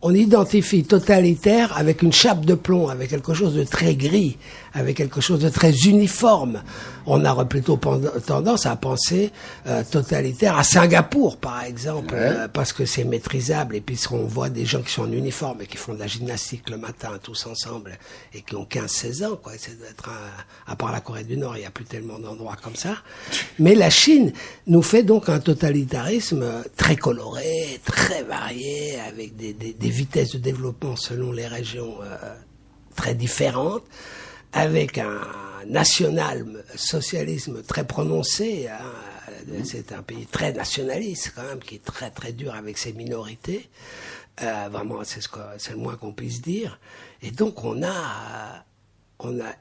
A: on identifie totalitaire avec une chape de plomb, avec quelque chose de très gris, avec quelque chose de très uniforme. On a plutôt tendance à penser totalitaire à Singapour, par exemple, parce que c'est maîtrisable, et puis on voit des gens qui sont en uniforme et qui font de la gymnastique le matin tous ensemble et qui ont 15-16 ans, quoi. C'est d'être à part la Corée du Nord, il n'y a plus tellement d'endroits comme ça. Mais la Chine nous fait donc un totalitarisme très coloré, très varié, avec des vitesses de développement selon les régions très différentes, avec un national-socialisme très prononcé. C'est un pays très nationaliste quand même, qui est très très dur avec ses minorités. Vraiment, c'est le moins qu'on puisse dire. Et donc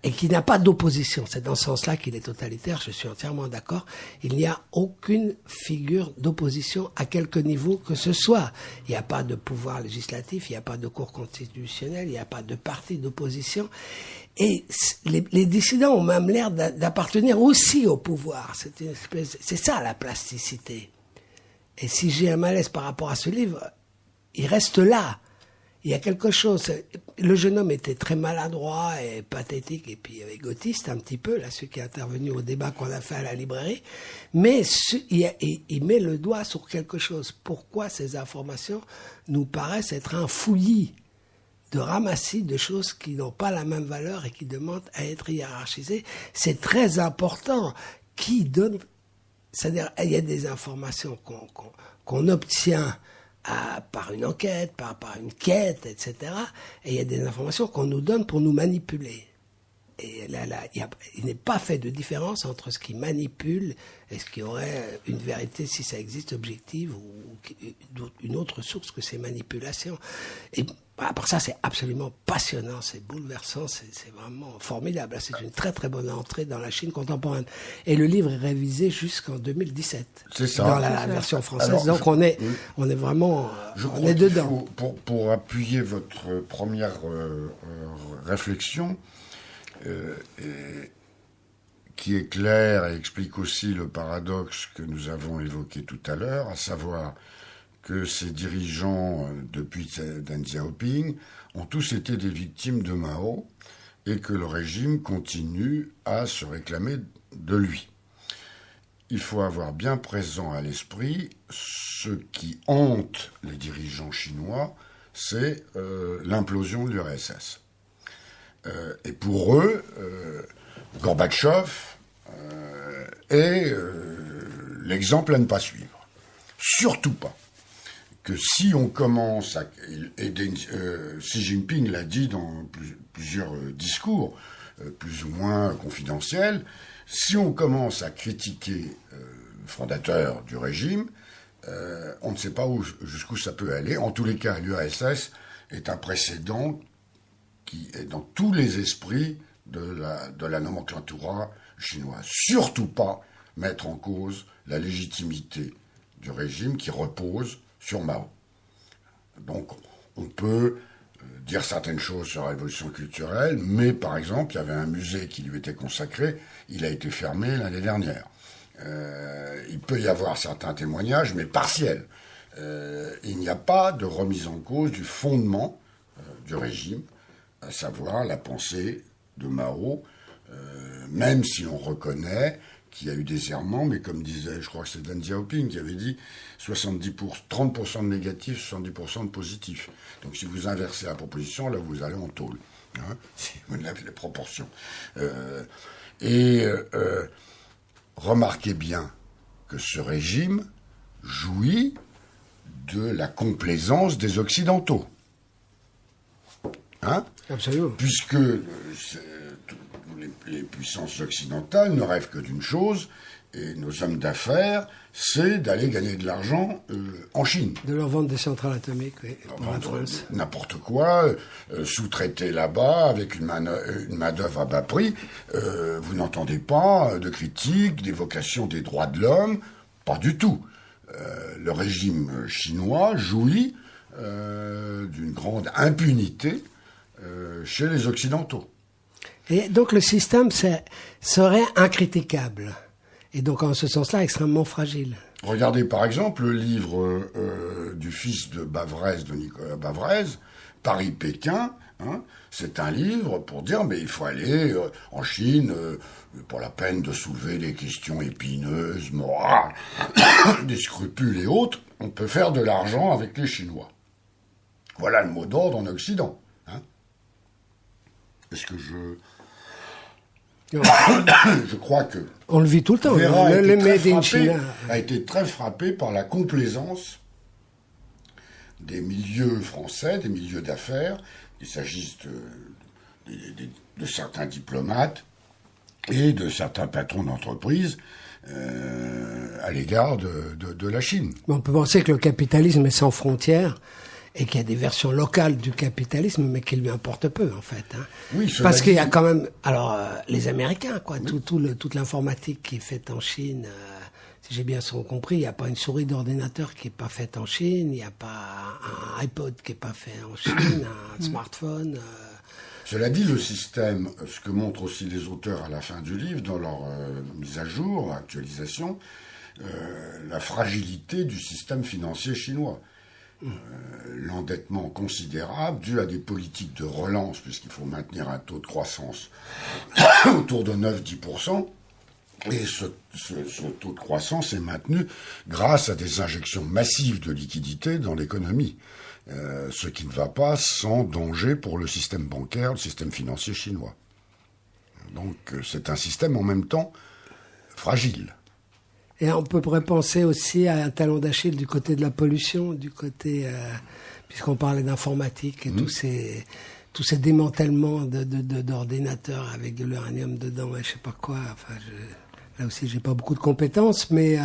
A: et qui n'a pas d'opposition. C'est dans ce sens-là qu'il est totalitaire, je suis entièrement d'accord. Il n'y a aucune figure d'opposition à quelque niveau que ce soit. Il n'y a pas de pouvoir législatif, il n'y a pas de cour constitutionnelle, il n'y a pas de parti d'opposition. Et les dissidents ont même l'air d'appartenir aussi au pouvoir. C'est ça la plasticité. Et si j'ai un malaise par rapport à ce livre, il reste là. Il y a quelque chose. Le jeune homme était très maladroit et pathétique et puis égotiste un petit peu, là, celui qui est intervenu au débat qu'on a fait à la librairie. Mais il met le doigt sur quelque chose. Pourquoi ces informations nous paraissent être un fouillis de ramassis de choses qui n'ont pas la même valeur et qui demandent à être hiérarchisées. C'est très important. Qui donne... C'est-à-dire, il y a des informations qu'on obtient par une enquête, par une quête, etc. Et il y a des informations qu'on nous donne pour nous manipuler. Et là, il n'est pas fait de différence entre ce qui manipule et ce qui aurait une vérité, si ça existe, objective, ou une autre source que ces manipulations. Et à part ça, c'est absolument passionnant, c'est bouleversant, c'est vraiment formidable. C'est une très très bonne entrée dans la Chine contemporaine. Et le livre est révisé jusqu'en 2017.
B: C'est ça.
A: Dans la version française.
B: Alors,
A: donc on est vraiment, on est dedans.
B: Pour appuyer votre première réflexion, qui est claire et explique aussi le paradoxe que nous avons évoqué tout à l'heure, à savoir que ces dirigeants, depuis Deng Xiaoping, ont tous été des victimes de Mao et que le régime continue à se réclamer de lui. Il faut avoir bien présent à l'esprit ce qui hante les dirigeants chinois, c'est l'implosion de l'URSS. Et pour eux, Gorbatchev est l'exemple à ne pas suivre. Surtout pas. Que si on commence à... Xi Jinping l'a dit dans plusieurs discours, plus ou moins confidentiels, si on commence à critiquer le fondateur du régime, on ne sait pas jusqu'où ça peut aller. En tous les cas, l'URSS est un précédent qui est dans tous les esprits de la nomenclatura chinoise. Surtout pas mettre en cause la légitimité du régime qui repose sur Mao. Donc, on peut dire certaines choses sur la révolution culturelle, mais par exemple, il y avait un musée qui lui était consacré, il a été fermé l'année dernière. Il peut y avoir certains témoignages, mais partiels. Il n'y a pas de remise en cause du fondement du régime, à savoir la pensée de Mao, même si on reconnaît qu'il y a eu des errements, mais comme disait, je crois que c'est Deng Xiaoping qui avait dit 30% de négatifs, 70% de positifs. Donc si vous inversez la proposition, là vous allez en tôle, hein, si vous n'avez les proportions. Remarquez bien que ce régime jouit de la complaisance des Occidentaux. Hein ?
A: Absolument.
B: Puisque les puissances occidentales ne rêvent que d'une chose, et nos hommes d'affaires, c'est d'aller gagner de l'argent en Chine.
A: De leur vendre des centrales atomiques, oui.
B: Vendre n'importe quoi, sous-traiter là-bas avec une main-d'œuvre à bas prix. Vous n'entendez pas de critiques, d'évocation des droits de l'homme, pas du tout. Le régime chinois jouit d'une grande impunité chez les Occidentaux.
A: Et donc le système serait incritiquable. Et donc en ce sens-là, extrêmement fragile.
B: Regardez par exemple le livre du fils de Bavrez, de Nicolas Bavrez, Paris-Pékin. Hein, c'est un livre pour dire mais il faut aller en Chine pour la peine de soulever des questions épineuses, morales, des scrupules et autres. On peut faire de l'argent avec les Chinois. Voilà le mot d'ordre en Occident. Hein. Est-ce que je crois que
A: on le vit tout le temps.
B: Vera
A: Le Made in China
B: a été très frappé par la complaisance des milieux français, des milieux d'affaires, qu'il s'agisse de certains diplomates et de certains patrons d'entreprise à l'égard de la Chine.
A: On peut penser que le capitalisme est sans frontières et qu'il y a des versions locales du capitalisme, mais qui lui importent peu, en fait. Hein.
B: Oui,
A: parce qu'il y a quand même, les Américains, quoi, oui. Toute l'informatique qui est faite en Chine, si j'ai bien compris, il n'y a pas une souris d'ordinateur qui n'est pas faite en Chine, il n'y a pas un iPod qui n'est pas fait en Chine, un smartphone.
B: Cela dit, le système, ce que montrent aussi les auteurs à la fin du livre, dans leur mise à jour, actualisation, la fragilité du système financier chinois. L'endettement considérable dû à des politiques de relance, puisqu'il faut maintenir un taux de croissance autour de 9-10%, et ce taux de croissance est maintenu grâce à des injections massives de liquidités dans l'économie, ce qui ne va pas sans danger pour le système bancaire, le système financier chinois. Donc c'est un système en même temps fragile.
A: Et on pourrait penser aussi à un talon d'Achille du côté de la pollution, du côté, puisqu'on parlait d'informatique et tous ces démantèlements d'ordinateurs avec de l'uranium dedans et je sais pas quoi. Enfin, là aussi, j'ai pas beaucoup de compétences, mais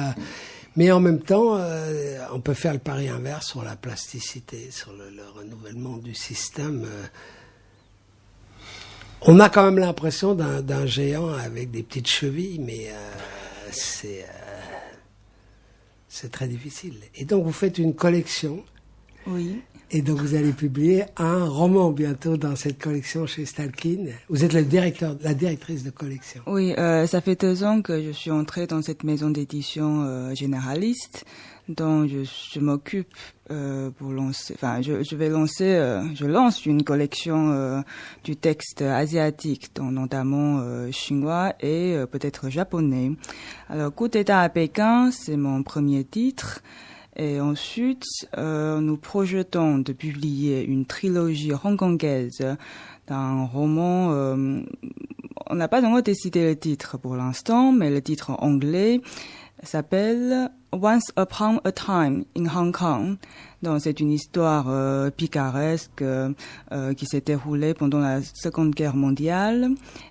A: en même temps, on peut faire le pari inverse sur la plasticité, sur le renouvellement du système. On a quand même l'impression d'un géant avec des petites chevilles, mais c'est très difficile. Et donc, vous faites une collection.
C: Oui.
A: Et donc, vous allez publier un roman bientôt dans cette collection chez Stalkin. Vous êtes la directrice de collection.
C: Oui, ça fait 2 ans que je suis entrée dans cette maison d'édition généraliste, dont je m'occupe pour lancer. Enfin, je lance une collection du texte asiatique, dont notamment chinois et peut-être japonais. Alors, Coup d'État à Pékin, c'est mon premier titre. Et ensuite, nous projetons de publier une trilogie hongkongaise d'un roman. On n'a pas vraiment décidé le titre pour l'instant, mais le titre en anglais s'appelle Once Upon a Time in Hong Kong. Donc, c'est une histoire picaresque qui s'est déroulée pendant la Seconde Guerre mondiale.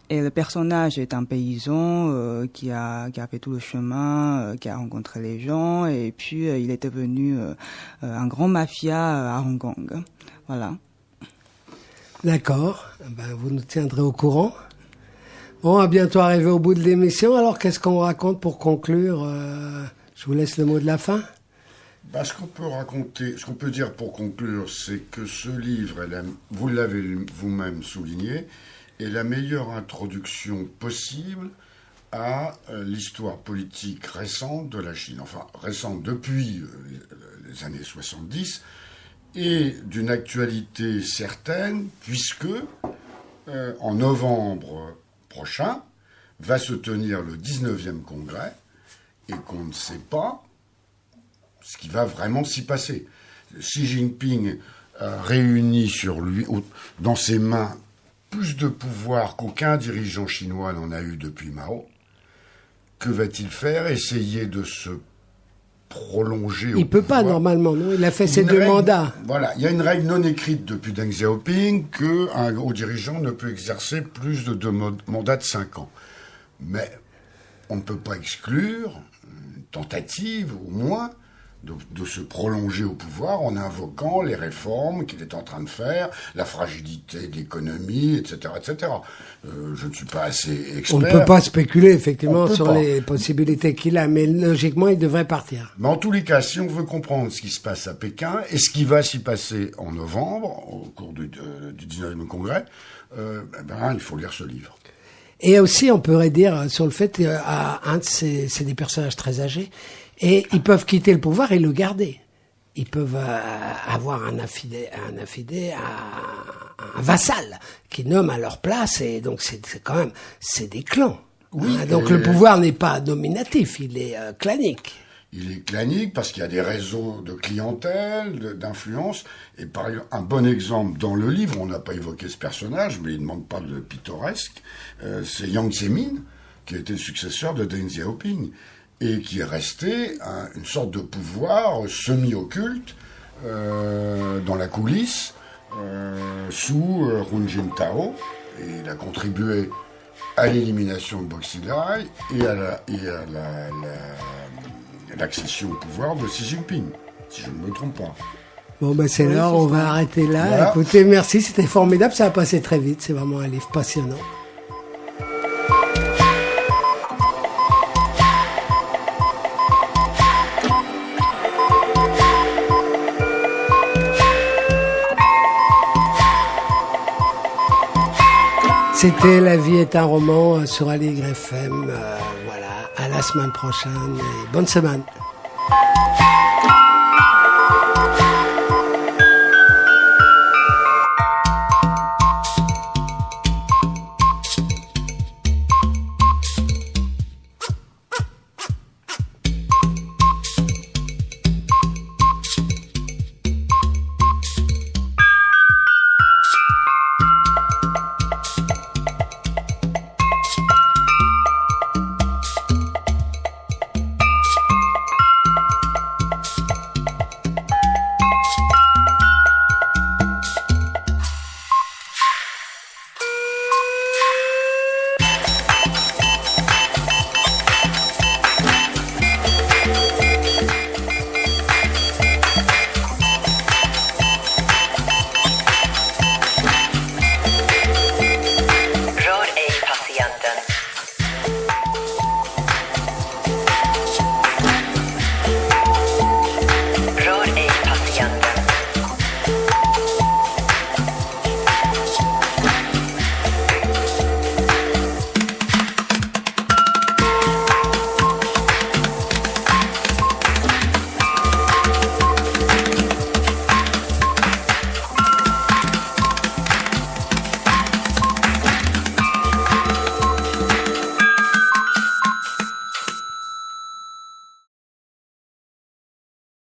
C: Et le personnage est un paysan qui a fait tout le chemin, qui a rencontré les gens, et puis il est devenu un grand mafia à Hong Kong. Voilà.
A: D'accord. Ben, vous nous tiendrez au courant. Bon, à bientôt arrivé au bout de l'émission. Alors, qu'est-ce qu'on raconte pour conclure Je vous laisse le mot de la fin.
B: Ben, ce qu'on peut dire pour conclure, c'est que ce livre, vous l'avez vous-même souligné, est la meilleure introduction possible à l'histoire politique récente de la Chine. Enfin, récente depuis les années 70, et d'une actualité certaine, puisque en novembre prochain va se tenir le 19e congrès, et qu'on ne sait pas ce qui va vraiment s'y passer. Xi Jinping réunit dans ses mains plus de pouvoir qu'aucun dirigeant chinois n'en a eu depuis Mao. Que va-t-il faire? Essayer de se prolonger au pouvoir?
A: Il peut pas, normalement, non? Il a fait ses 2 mandats.
B: Voilà, il y a une règle non écrite depuis Deng Xiaoping qu'un haut dirigeant ne peut exercer plus de 2 mandats de 5 ans. Mais on ne peut pas exclure une tentative, au moins, de se prolonger au pouvoir en invoquant les réformes qu'il est en train de faire, la fragilité de l'économie, etc., etc. Je ne suis pas assez expert.
A: On ne peut pas spéculer, effectivement, sur les possibilités qu'il a, mais logiquement, il devrait partir.
B: Mais en tous les cas, si on veut comprendre ce qui se passe à Pékin et ce qui va s'y passer en novembre, au cours du 19e congrès, il faut lire ce livre.
A: Et aussi, on pourrait dire sur le fait c'est des personnages très âgés, et ils peuvent quitter le pouvoir et le garder. Ils peuvent avoir un vassal qui nomme à leur place, et donc c'est des clans.
B: Oui,
A: donc le pouvoir n'est pas nominatif, il est clanique.
B: Il est clanique parce qu'il y a des réseaux de clientèle, d'influence. Et par exemple, un bon exemple dans le livre, on n'a pas évoqué ce personnage, mais il ne manque pas de pittoresque, c'est Jiang Zemin, qui a été le successeur de Deng Xiaoping, et qui est resté une sorte de pouvoir semi-occulte dans la coulisse, sous Hu Jintao. Et il a contribué à l'élimination de Boxilai et à l'accession au pouvoir de Xi Jinping, si je ne me trompe pas.
A: Bon, c'est l'heure, on va arrêter là. Voilà. Écoutez, merci, c'était formidable, ça a passé très vite, c'est vraiment un livre passionnant. C'était La vie est un roman sur Aligre FM. Voilà, à la semaine prochaine et bonne semaine.